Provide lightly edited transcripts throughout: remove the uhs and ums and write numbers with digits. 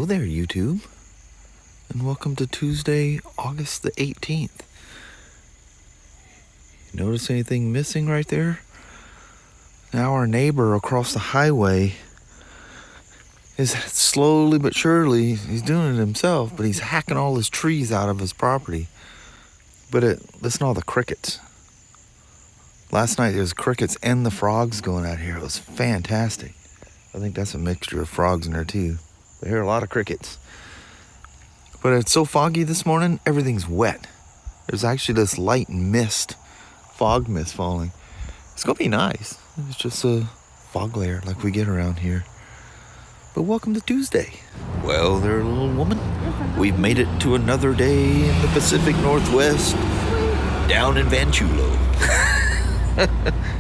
Hello there, YouTube, and welcome to Tuesday, August the 18th. You notice anything missing right there? Now our neighbor across the highway is slowly but surely, he's doing it himself, but he's hacking all his trees out of his property. But listen to all the crickets. Last night there was crickets and the frogs going out here. It was fantastic. I think that's a mixture of frogs in there too. I hear a lot of crickets. But it's so foggy this morning, everything's wet. There's actually this light mist, fog mist falling. It's gonna be nice. It's just a fog layer like we get around here. But welcome to Tuesday. Well there, little woman. We've made it to another day in the Pacific Northwest, down in Van Chulo.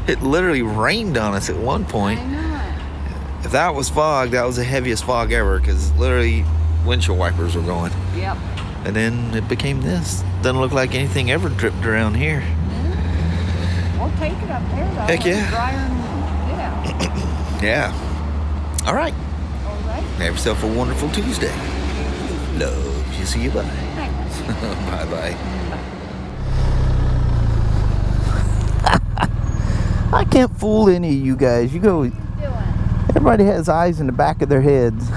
It literally rained on us at one point. If that was fog, that was the heaviest fog ever, because literally windshield wipers were going. Yep. And then it became this. Doesn't look like anything ever dripped around here. We'll take it up there though. Heck yeah. Yeah. All right. All right. Have yourself a wonderful Tuesday. Love you. See you. Bye. Bye-bye. I can't fool any of you guys. You go. Everybody has eyes in the back of their heads.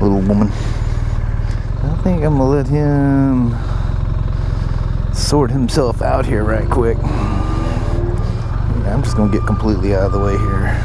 Little woman. I think I'm gonna let him sort himself out here right quick. I'm just gonna get completely out of the way here.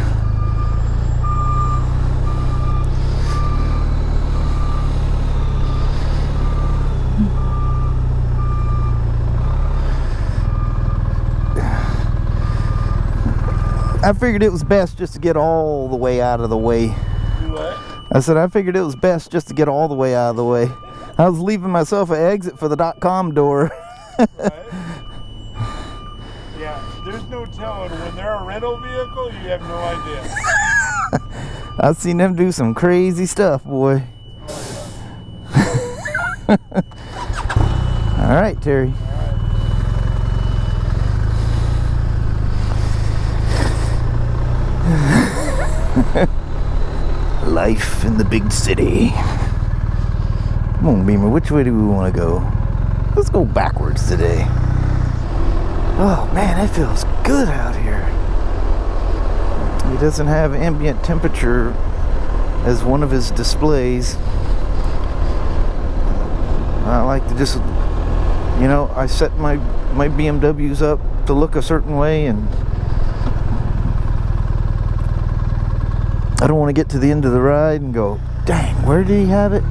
I figured it was best just to get all the way out of the way. What? I said I figured it was best just to get all the way out of the way. I was leaving myself an exit for the .com door. Right? Yeah, there's no telling. When they're a rental vehicle, you have no idea. I've seen them do some crazy stuff, boy. All right, Terry. Life in the big city. Come on, Beamer, which way do we want to go? Let's go backwards today. Oh man, it feels good out here. He doesn't have ambient temperature as one of his displays. I like to just, you know, I set my BMWs up to look a certain way, and I don't want to get to the end of the ride and go, dang, where did he have it?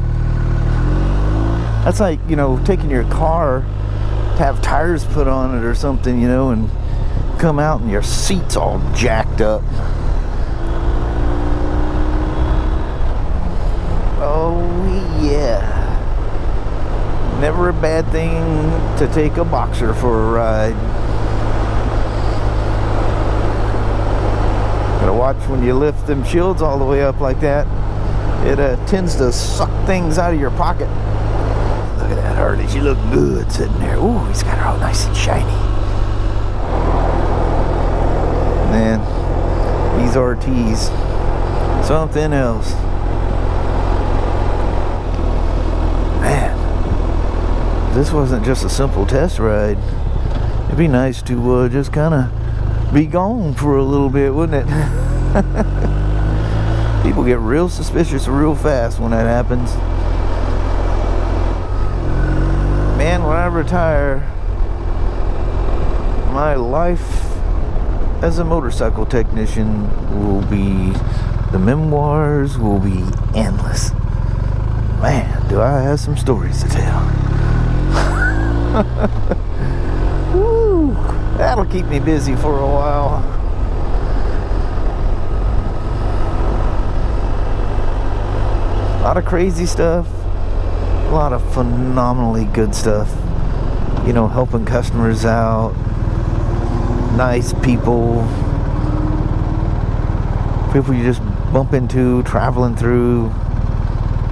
That's like, you know, taking your car to have tires put on it or something, you know, and come out and your seat's all jacked up. Oh, yeah. Never a bad thing to take a boxer for a ride. Gotta watch when you lift them shields all the way up like that. It tends to suck things out of your pocket. Look at that Harley. She look good sitting there. Ooh, he's got her all nice and shiny. Man, these RTs, something else. Man, this wasn't just a simple test ride. It'd be nice to just kind of be gone for a little bit, wouldn't it? People get real suspicious real fast when that happens. Man, when I retire, my life as a motorcycle technician will be, the memoirs will be endless. Man, do I have some stories to tell. Woo! That'll keep me busy for a while. A lot of crazy stuff. A lot of phenomenally good stuff. You know, helping customers out. Nice people. People you just bump into, traveling through.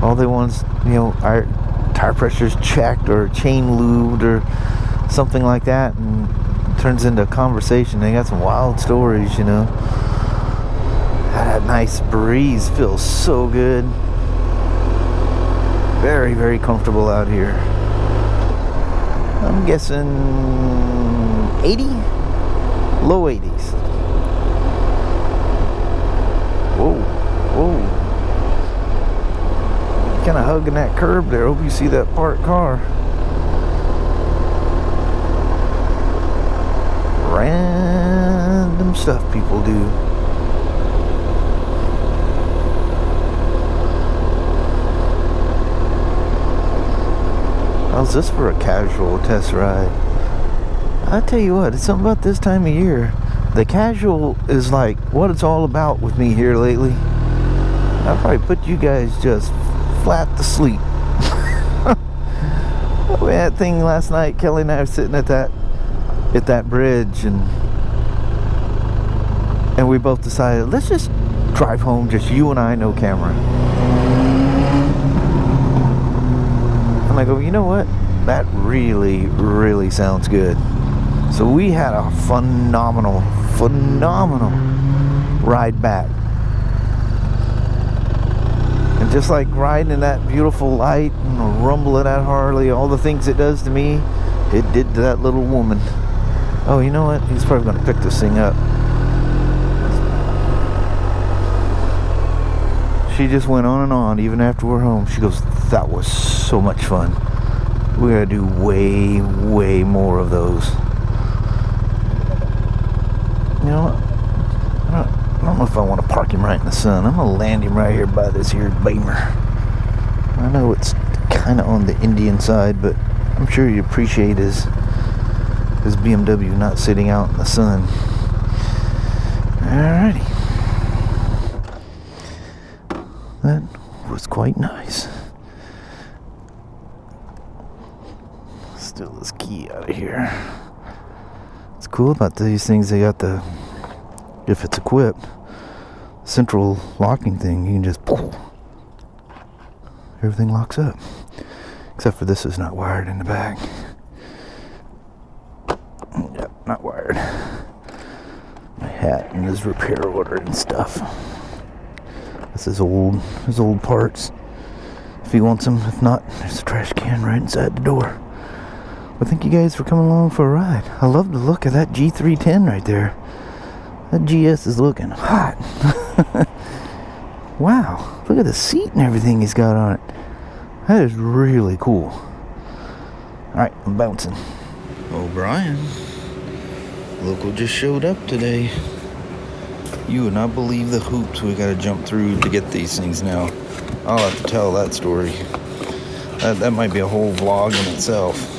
All they want is, you know, our tire pressure's checked or chain lubed or something like that. And turns into a conversation. They got some wild stories, you know. That nice breeze feels so good. Very, very comfortable out here. I'm guessing 80? Low 80s. Whoa, whoa. Kind of hugging that curb there. Hope you see that parked car. Random stuff people do. How's this for a casual test ride? I tell you what, it's something about this time of year. The casual is like what it's all about with me here lately. I'll probably put you guys just flat to sleep. We had that thing last night. Kelly and I were sitting at that bridge, and we both decided, let's just drive home, just you and I, no camera. And I go, you know what? That really, really sounds good. So we had a phenomenal ride back. And just like riding in that beautiful light and the rumble of that Harley, all the things it does to me, it did to that little woman. Oh, you know what? He's probably going to pick this thing up. She just went on and on even after we're home. She goes, that was so much fun. We gotta do way, way more of those. You know what? I don't know if I want to park him right in the sun. I'm gonna land him right here by this here Beamer. I know it's kind of on the Indian side, but I'm sure you appreciate his BMW not sitting out in the sun. Alrighty. That was quite nice. Steal this key out of here. What's cool about these things, they got the, if it's equipped, central locking thing. You can just pull. Everything locks up. Except for this is not wired in the back. Yep, not wired. My hat and his repair order and stuff. This is old parts. If he wants them, if not, there's a trash can right inside the door. Well, thank you guys for coming along for a ride. I love the look of that G310 right there. That GS is looking hot. Wow, look at the seat and everything he's got on it. That is really cool. Alright, I'm bouncing. Oh, Brian. Local just showed up today. You would not believe the hoops we gotta jump through to get these things now. I'll have to tell that story. That might be a whole vlog in itself.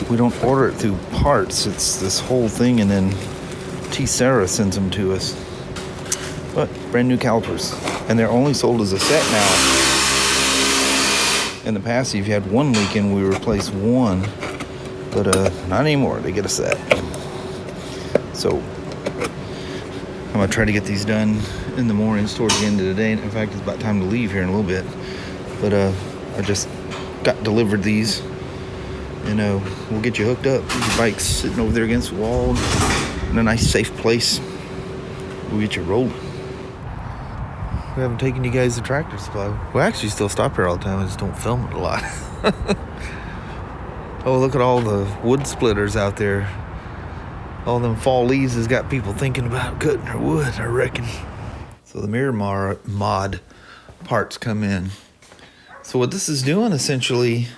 We don't order it through parts. It's this whole thing, and then T. Sarah sends them to us. But brand new calipers, and they're only sold as a set now. In the past, if you had one leak in, we replaced one, but not anymore. They get a set. So I'm gonna try to get these done in the mornings towards the end of the day. In fact, it's about time to leave here in a little bit. But I just got delivered these, and we'll get you hooked up. Your bike's sitting over there against the wall in a nice safe place. We'll get you rolling. We haven't taken you guys to Tractor Supply. We actually still stop here all the time. I just don't film it a lot. Oh, look at all the wood splitters out there. All them fall leaves has got people thinking about cutting their wood, I reckon. So the mirror mod parts come in. So what this is doing essentially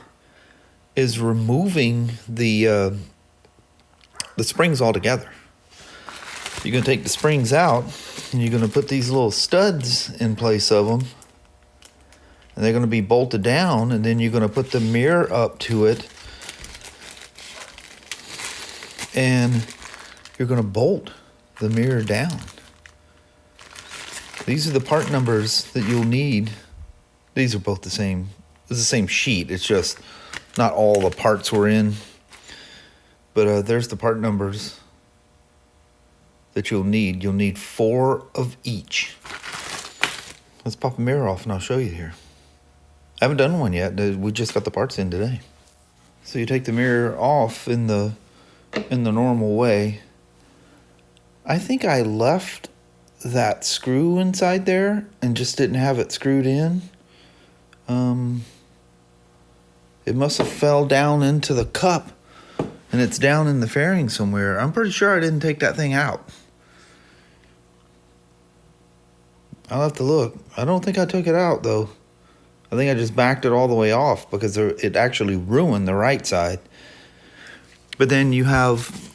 is removing the springs altogether. You're going to take the springs out, and you're going to put these little studs in place of them, and they're going to be bolted down, and then you're going to put the mirror up to it, and you're going to bolt the mirror down. These are the part numbers that you'll need. These are both the same. It's the same sheet. It's just not all the parts were in. But there's the part numbers that you'll need. You'll need 4 of each. Let's pop a mirror off and I'll show you here. I haven't done one yet. We just got the parts in today. So you take the mirror off in the in the normal way. I think I left that screw inside there and just didn't have it screwed in. It must have fell down into the cup and it's down in the fairing somewhere. I'm pretty sure I didn't take that thing out. I'll have to look. I don't think I took it out though. I think I just backed it all the way off because it actually ruined the right side. But then you have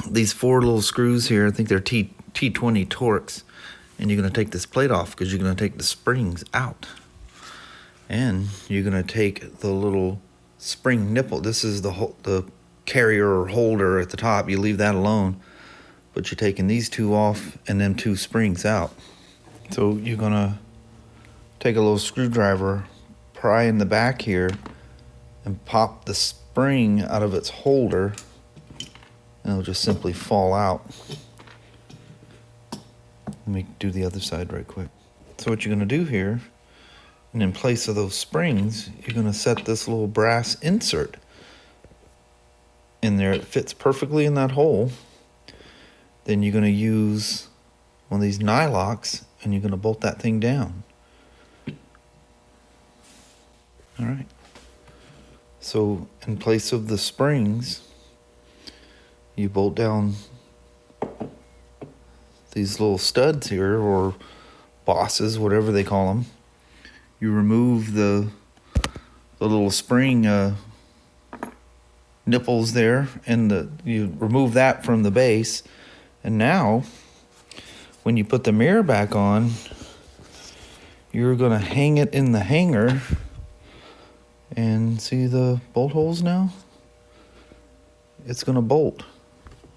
these 4 little screws here. I think they're T20 Torx. And you're going to take this plate off because you're going to take the springs out. And you're going to take the little spring nipple. This is the carrier or holder at the top. You leave that alone. But you're taking these 2 off and them 2 springs out. So you're going to take a little screwdriver, pry in the back here, and pop the spring out of its holder. And it'll just simply fall out. Let me do the other side right quick. So what you're going to do here, and in place of those springs, you're going to set this little brass insert in there. It fits perfectly in that hole. Then you're going to use one of these nylocks, and you're going to bolt that thing down. All right. So in place of the springs, you bolt down these little studs here, or bosses, whatever they call them. You remove the little spring nipples there, and you remove that from the base. And now, when you put the mirror back on, you're going to hang it in the hanger. And see the bolt holes now? It's going to bolt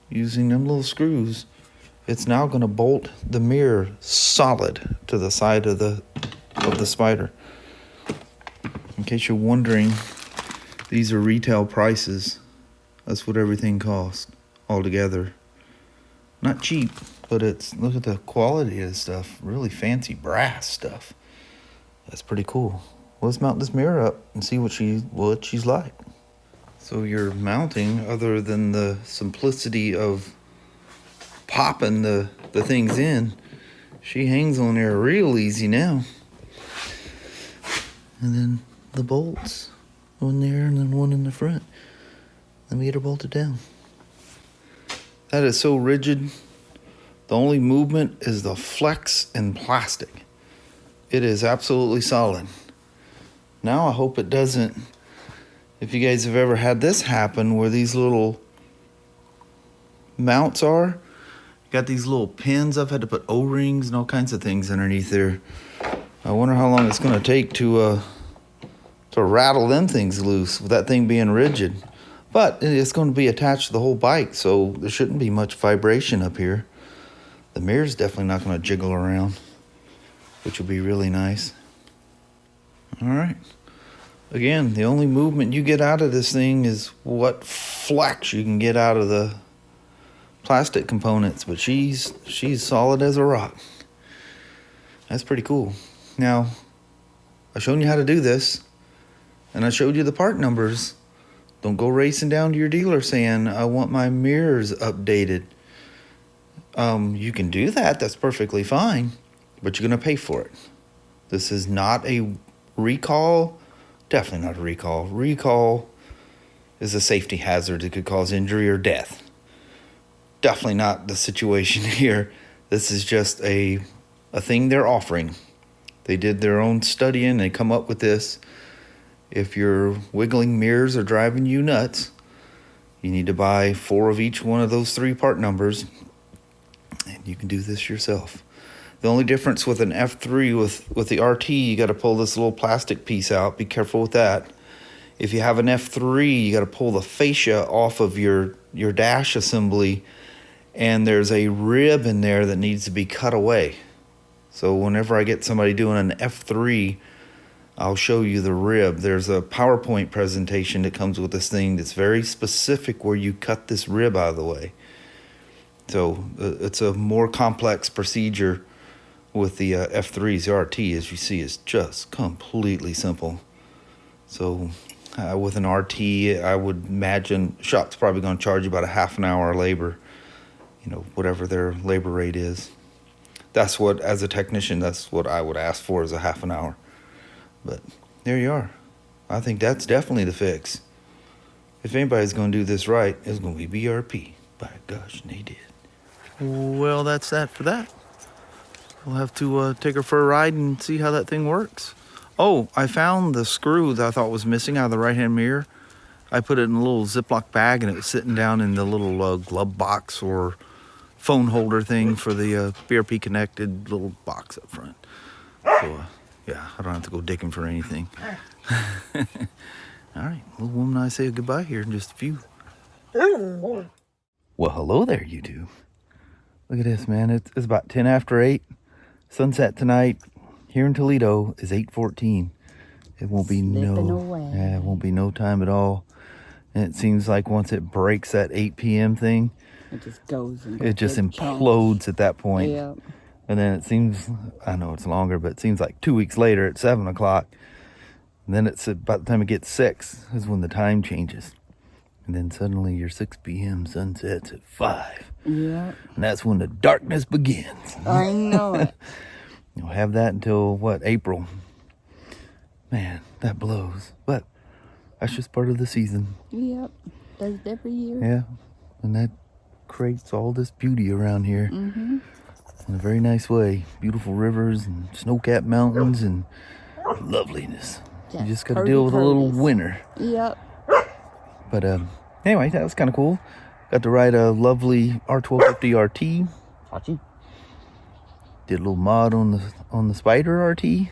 using them little screws. It's now going to bolt the mirror solid to the side of the Spyder. In case you're wondering, these are retail prices. That's what everything costs altogether. Not cheap, but look at the quality of this stuff. Really fancy brass stuff. That's pretty cool. Let's mount this mirror up and see what she's like. So your mounting, other than the simplicity of popping the things in, she hangs on there real easy now. And then the bolts, one there and then one in the front. Let me get her bolted down. That is so rigid. The only movement is the flex in plastic. It is absolutely solid. Now I hope it doesn't, if you guys have ever had this happen where these little mounts are, you got these little pins. I've had to put O-rings and all kinds of things underneath there. I wonder how long it's going to take to rattle them things loose with that thing being rigid. But it's going to be attached to the whole bike, so there shouldn't be much vibration up here. The mirror's definitely not going to jiggle around, which will be really nice. All right. Again, the only movement you get out of this thing is what flex you can get out of the plastic components, but she's solid as a rock. That's pretty cool. Now, I've shown you how to do this, and I showed you the part numbers. Don't go racing down to your dealer saying, I want my mirrors updated. You can do that. That's perfectly fine, but you're going to pay for it. This is not a recall. Definitely not a recall. Recall is a safety hazard that could cause injury or death. Definitely not the situation here. This is just a thing they're offering. They did their own studying. They come up with this. If your wiggling mirrors are driving you nuts, you need to buy 4 of each one of those 3 part numbers, and you can do this yourself. The only difference with an F3 with the RT, you got to pull this little plastic piece out. Be careful with that. If you have an F3, you got to pull the fascia off of your dash assembly, and there's a rib in there that needs to be cut away. So whenever I get somebody doing an F3, I'll show you the rib. There's a PowerPoint presentation that comes with this thing that's very specific where you cut this rib out of the way. So it's a more complex procedure with the F3s. The RT, as you see, is just completely simple. So With an RT, I would imagine shop's probably going to charge you about a half an hour of labor, you know, whatever their labor rate is. That's what, as a technician, that's what I would ask for, is a half an hour. But there you are. I think that's definitely the fix. If anybody's going to do this right, it's going to be BRP. By gosh, they did. Well, that's that for that. We'll have to take her for a ride and see how that thing works. Oh, I found the screw that I thought was missing out of the right-hand mirror. I put it in a little Ziploc bag, and it was sitting down in the little glove box or phone holder thing for the BRP connected little box up front. So, yeah, I don't have to go digging for anything. All right, little woman, I say goodbye here in just a few. Well, hello there, you two. Look at this, man. It's about 10 after 8. Sunset tonight here in Toledo is 8:14. It won't be it won't be no time at all. And it seems like once it breaks that 8 p.m. thing, it just goes. It just implodes at that point. Yeah. And then it seems, I know it's longer, but it seems like 2 weeks later at 7 o'clock. And then it's about the time it gets 6 is when the time changes. And then suddenly your 6 p.m. sunsets at 5. Yeah. And that's when the darkness begins. I know it. You'll have that until, what, April. Man, that blows. But that's just part of the season. Yep. Does it every year. Yeah. And that creates all this beauty around here. Mm-hmm. In a very nice way. Beautiful rivers and snow-capped mountains and loveliness. You just got to deal with a little winter. Yep. But anyway, that was kind of cool. Got to ride a lovely R1250 RT. Did a little mod on the Spyder RT.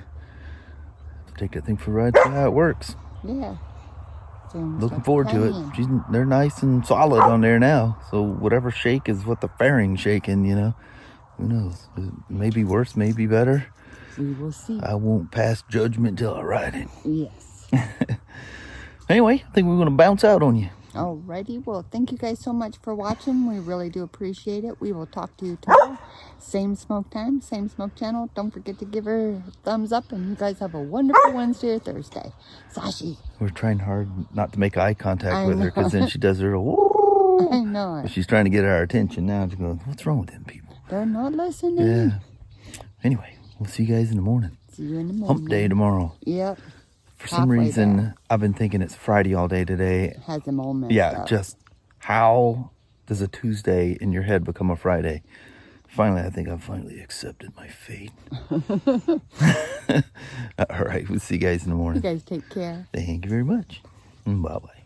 Take that thing for a ride, see how it works. Yeah. Looking forward to it. They're nice and solid on there now. So whatever shake is what the fairing's shaking, you know. Who knows? It may be worse, may be better. We will see. I won't pass judgment till I ride it. Yes. Anyway, I think we're going to bounce out on you. Alrighty. Well, thank you guys so much for watching. We really do appreciate it. We will talk to you tomorrow. Same smoke time, same smoke channel. Don't forget to give her a thumbs up. And you guys have a wonderful Wednesday or Thursday. Sashi. We're trying hard not to make eye contact with her, because then she does her I know it. But she's trying to get our attention now. She's going, what's wrong with them people? They're not listening. Yeah. Anyway, we'll see you guys in the morning. See you in the morning. Hump day tomorrow. Yep. For some reason, I've been thinking it's Friday all day today. It has them all messed Yeah, up. just how does a Tuesday in your head become a Friday? Finally, I think I've finally accepted my fate. All right, we'll see you guys in the morning. You guys take care. Thank you very much. Bye-bye.